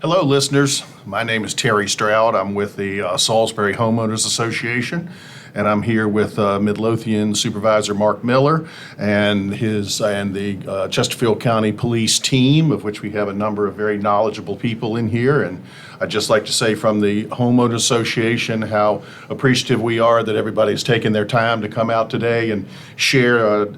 Hello, listeners. My name is Terry Stroud. I'm with the Salisbury Homeowners Association, and I'm here with Midlothian Supervisor Mark Miller and the Chesterfield County Police team, of which we have a number of very knowledgeable people in here. And I'd just like to say from the Homeowners Association how appreciative we are that everybody's taken their time to come out today and share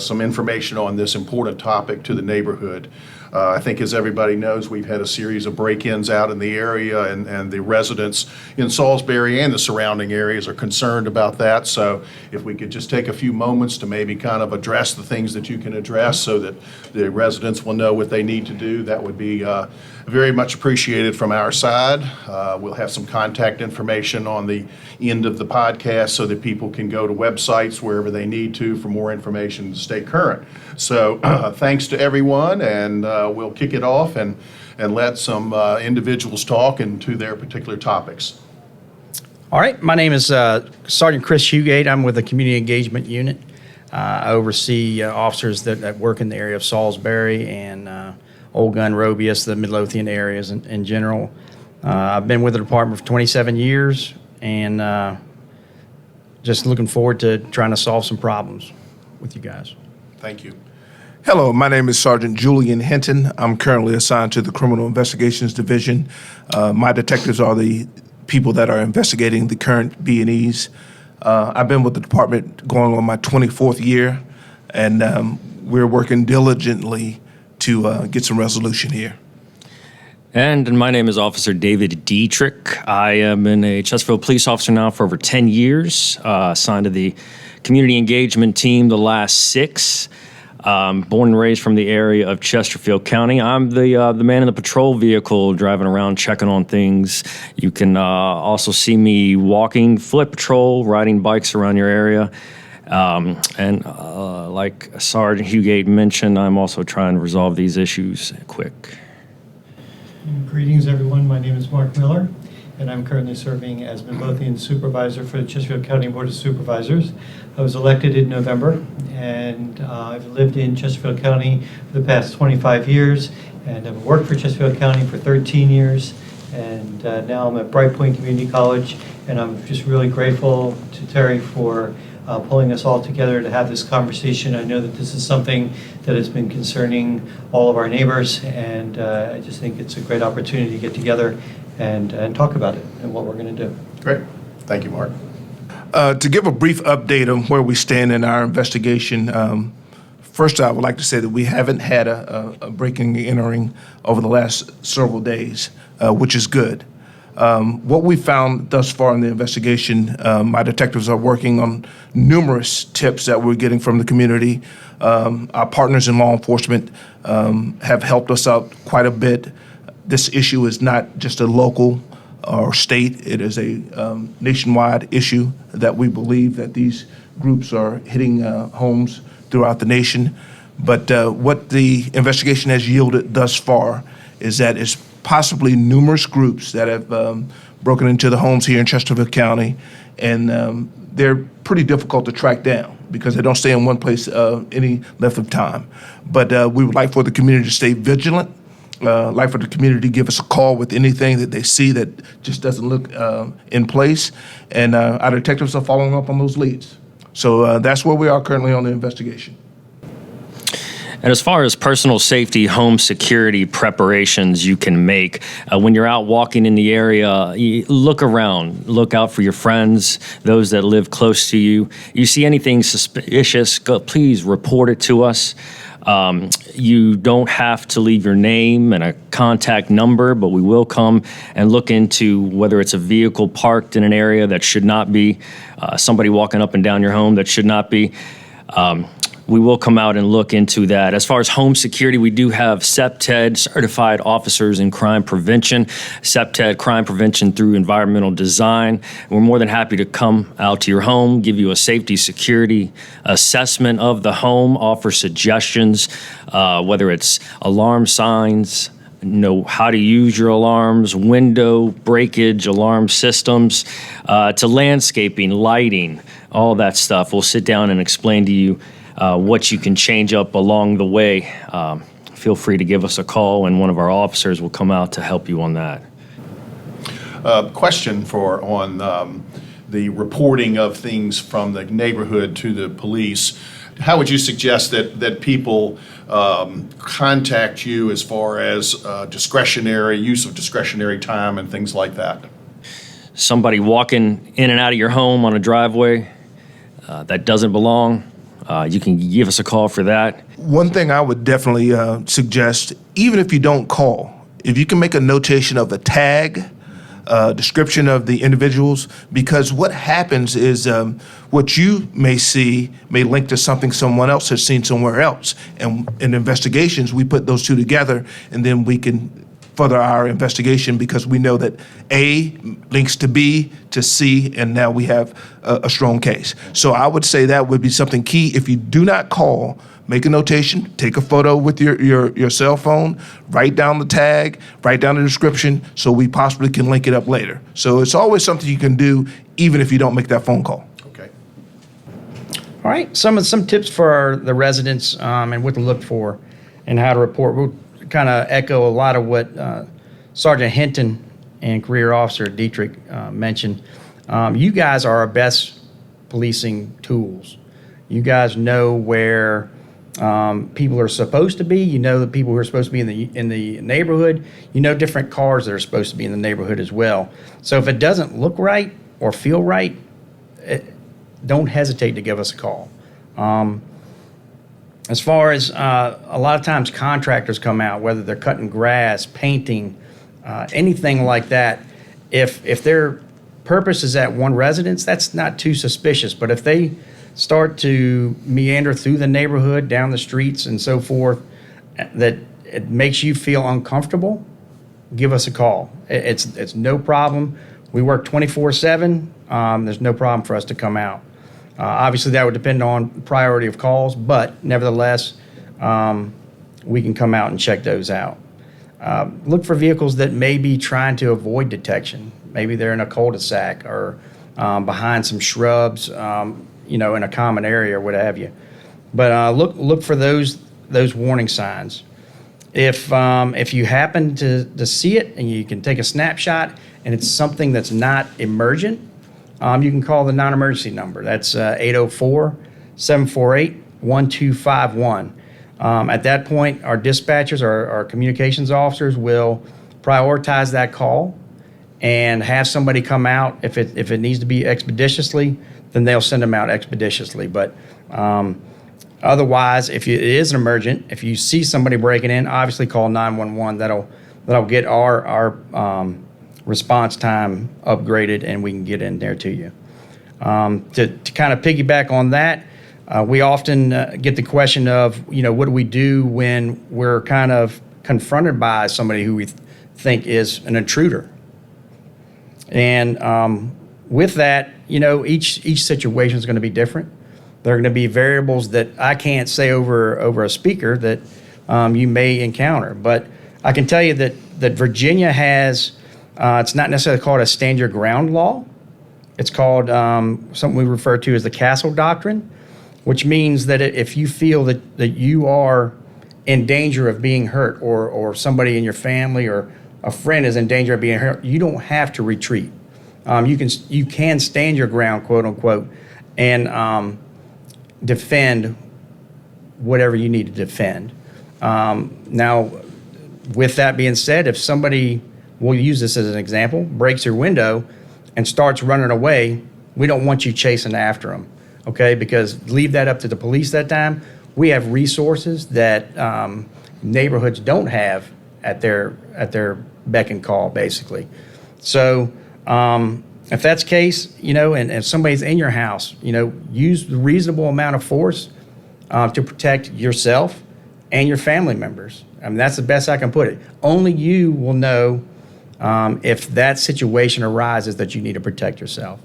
some information on this important topic to the neighborhood. I think, as everybody knows, we've had a series of break-ins out in the area, and the residents in Salisbury and the surrounding areas are concerned about that. So if we could just take a few moments to maybe kind of address the things that you can address so that the residents will know what they need to do, that would be very much appreciated from our side. We'll have some contact information on the end of the podcast so that people can go to websites wherever they need to for more information to stay current. So thanks to everyone, and we'll kick it off and let some individuals talk into their particular topics. All right, my name is Sergeant Chris Hugate. I'm with the Community Engagement Unit. I oversee officers that work in the area of Salisbury and Old Gun, Robius, the Midlothian areas in general. I've been with the department for 27 years and just looking forward to trying to solve some problems with you guys. Thank you. Hello, my name is Sergeant Julian Hinton. I'm currently assigned to the Criminal Investigations Division. My detectives are the people that are investigating the current B&Es. I've been with the department going on my 24th year, and we're working diligently to get some resolution here. And my name is Officer David Dietrich. I have been a Chesterfield police officer now for over 10 years, assigned to the community engagement team the last 6. Born and raised from the area of Chesterfield County. I'm the man in the patrol vehicle driving around checking on things. You can also see me walking, foot patrol, riding bikes around your area. And like Sergeant Hugate mentioned, I'm also trying to resolve these issues quick. Greetings, everyone. My name is Mark Miller, and I'm currently serving as Midlothian Supervisor for the Chesterfield County Board of Supervisors. I was elected in November, and I've lived in Chesterfield County for the past 25 years, and I've worked for Chesterfield County for 13 years, and now I'm at Bright Point Community College, and I'm just really grateful to Terry for pulling us all together to have this conversation. I know that this is something that has been concerning all of our neighbors, and I just think it's a great opportunity to get together and talk about it and what we're going to do. Great. Thank you, Mark. To give a brief update on where we stand in our investigation, first I would like to say that we haven't had a breaking and entering over the last several days, which is good. What we found thus far in the investigation, my detectives are working on numerous tips that we're getting from the community. Our partners in law enforcement have helped us out quite a bit. This issue is not just a local or state. It is a nationwide issue that we believe that these groups are hitting homes throughout the nation. But what the investigation has yielded thus far is that it's possibly numerous groups that have broken into the homes here in Chesterfield County, and they're pretty difficult to track down because they don't stay in one place any length of time. But we would like for the community to stay vigilant. Like for the community to give us a call with anything that they see that just doesn't look in place, and our detectives are following up on those leads. So that's where we are currently on the investigation. And as far as personal safety, home security preparations you can make, when you're out walking in the area, you look around, look out for your friends, those that live close to you. You see anything suspicious, please report it to us. You don't have to leave your name and a contact number, but we will come and look into whether it's a vehicle parked in an area that should not be, somebody walking up and down your home that should not be. We will come out and look into that. As far as home security, we do have CPTED, Certified Officers in Crime Prevention, CPTED Crime Prevention through Environmental Design. We're more than happy to come out to your home, give you a safety security assessment of the home, offer suggestions, whether it's alarm signs, know how to use your alarms, window breakage, alarm systems, to landscaping, lighting, all that stuff. We'll sit down and explain to you what you can change up along the way. feel free to give us a call, and one of our officers will come out to help you on that. Question on the reporting of things from the neighborhood to the police. How would you suggest that people contact you as far as discretionary use of discretionary time and things like that? Somebody walking in and out of your home on a driveway that doesn't belong, you can give us a call for that. One thing I would definitely suggest, even if you don't call, if you can make a notation of a tag, description of the individuals, because what happens is what you may see may link to something someone else has seen somewhere else. And in investigations, we put those two together, and then we can further our investigation because we know that A links to B to C, and now we have a strong case. So I would say that would be something key. If you do not call, make a notation, take a photo with your cell phone, write down the tag, write down the description, so we possibly can link it up later. So it's always something you can do even if you don't make that phone call. Okay. All right, some tips for the residents and what to look for and how to report. We'll kind of echo a lot of what Sergeant Hinton and Career Officer Dietrich mentioned. You guys are our best policing tools. You guys know where people are supposed to be. You know the people who are supposed to be in the neighborhood. You know different cars that are supposed to be in the neighborhood as well. So if it doesn't look right or feel right, don't hesitate to give us a call. As far as a lot of times contractors come out, whether they're cutting grass, painting, anything like that, if their purpose is at one residence, that's not too suspicious. But if they start to meander through the neighborhood, down the streets and so forth, that it makes you feel uncomfortable, give us a call. It's no problem. We work 24/7. There's no problem for us to come out. Obviously, that would depend on priority of calls, but nevertheless, we can come out and check those out. Look for vehicles that may be trying to avoid detection. Maybe they're in a cul-de-sac or behind some shrubs, in a common area or what have you. But look for those warning signs. If you happen to see it and you can take a snapshot and it's something that's not emergent, you can call the non-emergency number. That's 804-748-1251. At that point, our dispatchers, our communications officers will prioritize that call and have somebody come out. If it needs to be expeditiously, then they'll send them out expeditiously. But otherwise, if it is an emergent, if you see somebody breaking in, obviously call 911. That'll get our response time upgraded, and we can get in there to you. To kind of piggyback on that, we often get the question of, what do we do when we're kind of confronted by somebody who we think is an intruder? And with that, each situation is going to be different. There are going to be variables that I can't say over a speaker that you may encounter. But I can tell you that Virginia has, it's not necessarily called a stand your ground law. It's called something we refer to as the Castle Doctrine, which means that if you feel that you are in danger of being hurt, or somebody in your family or a friend is in danger of being hurt, you don't have to retreat. You can stand your ground, quote unquote, and defend whatever you need to defend. Now, with that being said, if somebody, we'll use this as an example, breaks your window and starts running away, we don't want you chasing after them, okay? Because leave that up to the police that time. We have resources that neighborhoods don't have at their beck and call, basically. So if that's the case, and if somebody's in your house, use the reasonable amount of force to protect yourself and your family members. I mean, that's the best I can put it. Only you will know if that situation arises that you need to protect yourself.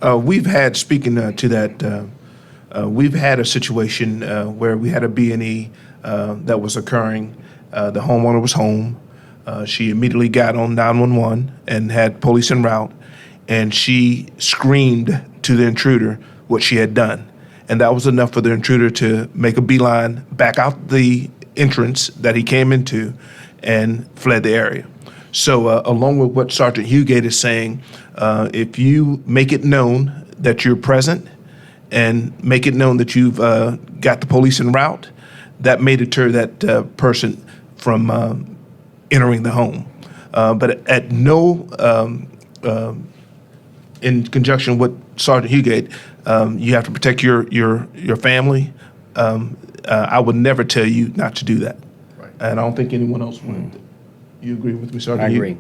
We've had, speaking to that, we've had a situation where we had a B&E that was occurring. The homeowner was home. She immediately got on 911 and had police en route, and she screamed to the intruder what she had done. And that was enough for the intruder to make a beeline back out the entrance that he came into and fled the area. So along with what Sergeant Hugate is saying, if you make it known that you're present and make it known that you've got the police en route, that may deter that person from entering the home. But at no, in conjunction with Sergeant Hugate, you have to protect your family. I would never tell you not to do that. Right. And I don't think anyone else would. You agree with me, Sergeant I Hugate? agree.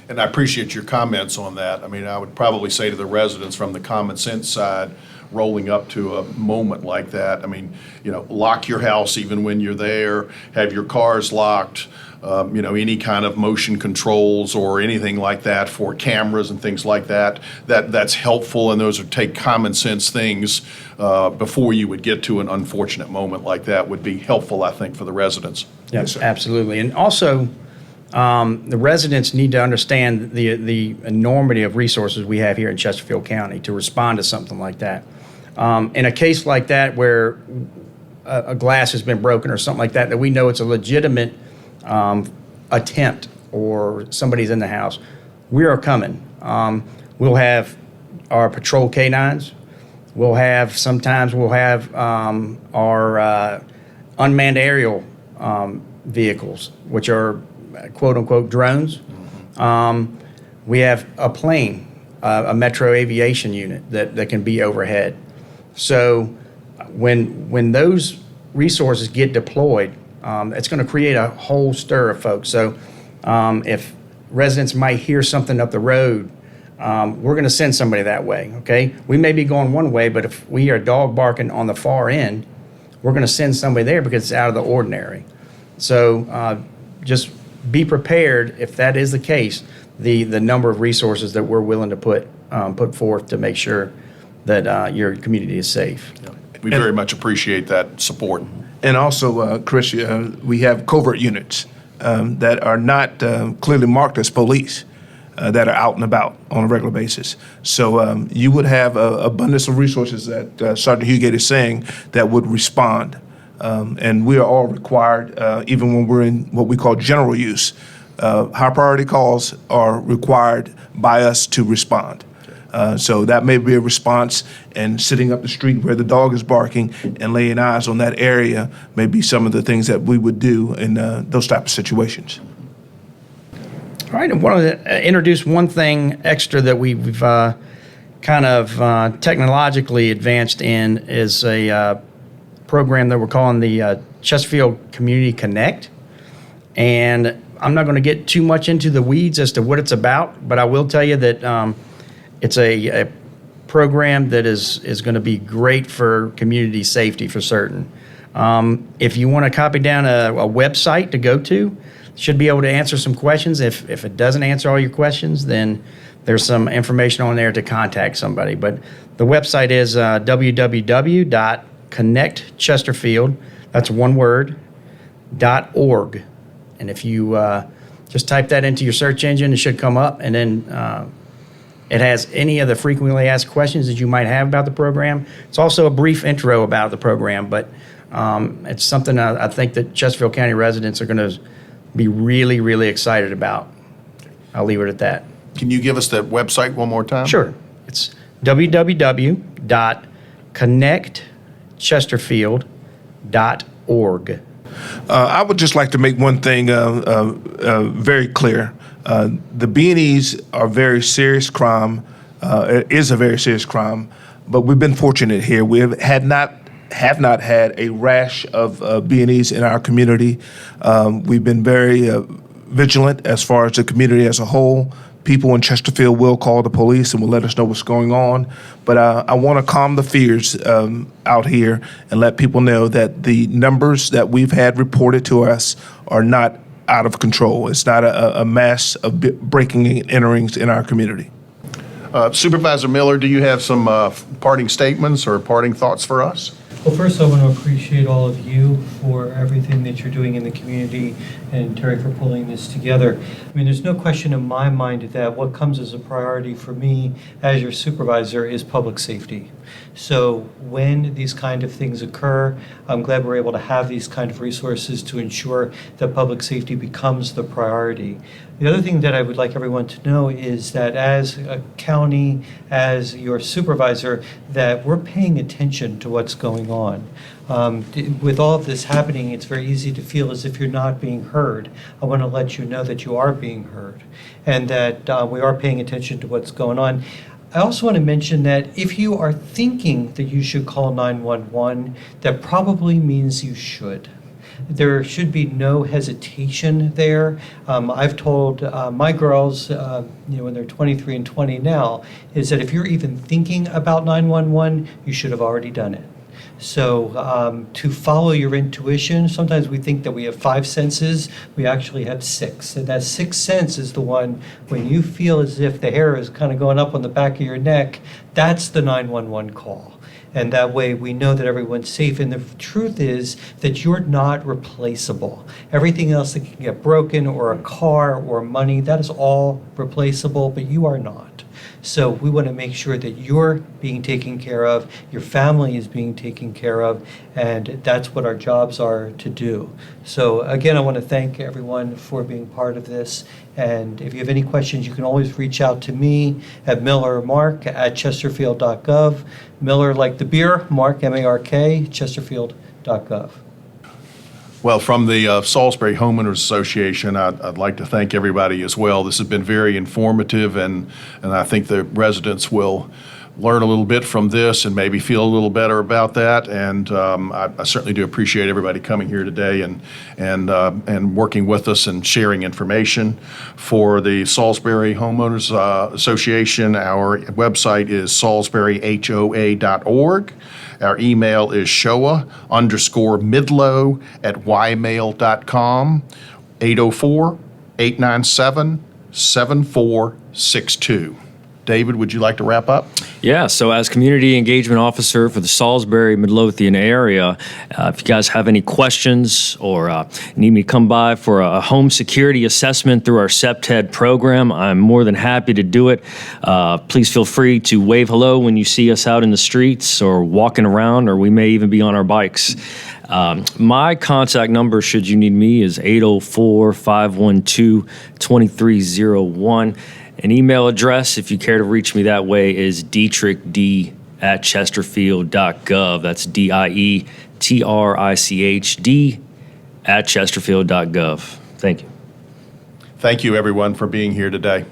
And I appreciate your comments on that. I mean, I would probably say to the residents from the common sense side, rolling up to a moment like that, I mean, lock your house even when you're there, have your cars locked, any kind of motion controls or anything like that for cameras and things like that, that's helpful, and those are take common sense things before you would get to an unfortunate moment like that would be helpful, I think, for the residents. Yes, absolutely. And also, the residents need to understand the enormity of resources we have here in Chesterfield County to respond to something like that. In a case like that where a glass has been broken or something like that we know it's a legitimate attempt or somebody's in the house, we are coming. We'll have our patrol canines. Sometimes we'll have our unmanned aerial vehicles, which are quote unquote drones. We have a plane, a Metro Aviation unit that can be overhead. So when those resources get deployed, it's going to create a whole stir of folks. So if residents might hear something up the road, we're going to send somebody that way, okay? We may be going one way, but if we hear a dog barking on the far end, we're going to send somebody there because it's out of the ordinary. So just be prepared if that is the case, the number of resources that we're willing to put forth to make sure that your community is safe. We very much appreciate that support. And also, Chris, we have covert units that are not clearly marked as police that are out and about on a regular basis. So you would have an abundance of resources that Sergeant Hugate is saying that would respond. And we are all required, even when we're in what we call general use, high priority calls are required by us to respond. So that may be a response, and sitting up the street where the dog is barking and laying eyes on that area may be some of the things that we would do in those type of situations. All right, I wanted to introduce one thing extra that we've kind of technologically advanced in is a program that we're calling the Chesterfield Community Connect. And I'm not going to get too much into the weeds as to what it's about, but I will tell you that it's a program that is going to be great for community safety for certain. If you want to copy down a website to go to, should be able to answer some questions. If it doesn't answer all your questions, then there's some information on there to contact somebody. But the website is www.connectchesterfield, that's one word, .org. And if you just type that into your search engine, it should come up, and then it has any of the frequently asked questions that you might have about the program. It's also a brief intro about the program, but it's something I think that Chesterfield County residents are going to be really, really excited about. I'll leave it at that. Can you give us that website one more time? Sure. It's www.connectchesterfield.org. I would just like to make one thing very clear. The B&Es are very serious crime. It is a very serious crime, but we've been fortunate here. We have not had a rash of B&Es in our community. We've been very vigilant as far as the community as a whole. People in Chesterfield will call the police and will let us know what's going on. But I want to calm the fears out here and let people know that the numbers that we've had reported to us are not out of control. It's not a mass of breaking and enterings in our community. Supervisor Miller, do you have some parting statements or parting thoughts for us? Well, first I want to appreciate all of you for everything that you're doing in the community and Terry for pulling this together. I mean, there's no question in my mind that what comes as a priority for me as your supervisor is public safety. So when these kind of things occur, I'm glad we're able to have these kind of resources to ensure that public safety becomes the priority. The other thing that I would like everyone to know is that as a county, as your supervisor, that we're paying attention to what's going on. With all of this happening, it's very easy to feel as if you're not being heard. I want to let you know that you are being heard and that we are paying attention to what's going on. I also want to mention that if you are thinking that you should call 911, that probably means you should. There should be no hesitation there. I've told my girls, when they're 23 and 20 now, is that if you're even thinking about 911, you should have already done it. So to follow your intuition, sometimes we think that we have 5 senses, we actually have 6. And that 6th sense is the one when you feel as if the hair is kind of going up on the back of your neck, that's the 911 call. And that way we know that everyone's safe. And the truth is that you're not replaceable. Everything else that can get broken, or a car or money, that is all replaceable, but you are not. So we want to make sure that you're being taken care of, your family is being taken care of, and that's what our jobs are to do. So again, I want to thank everyone for being part of this. And if you have any questions, you can always reach out to me at millermark@chesterfield.gov. Miller like the beer, Mark, M-A-R-K, chesterfield.gov. Well, from the Salisbury Homeowners Association, I'd like to thank everybody as well. This has been very informative, and I think the residents will learn a little bit from this and maybe feel a little better about that. And I certainly do appreciate everybody coming here today and working with us and sharing information. For the Salisbury Homeowners Association, our website is salisburyhoa.org. Our email is shoa_midlow@ymail.com, 804-897-7462. David, would you like to wrap up? Yeah, so as Community Engagement Officer for the Salisbury Midlothian area, if you guys have any questions or need me to come by for a home security assessment through our SEPTED program, I'm more than happy to do it. Please feel free to wave hello when you see us out in the streets or walking around, or we may even be on our bikes. My contact number, should you need me, is 804-512-2301. An email address, if you care to reach me that way, is dietrichd@chesterfield.gov. That's DIETRICHD @chesterfield.gov. Thank you. Thank you, everyone, for being here today.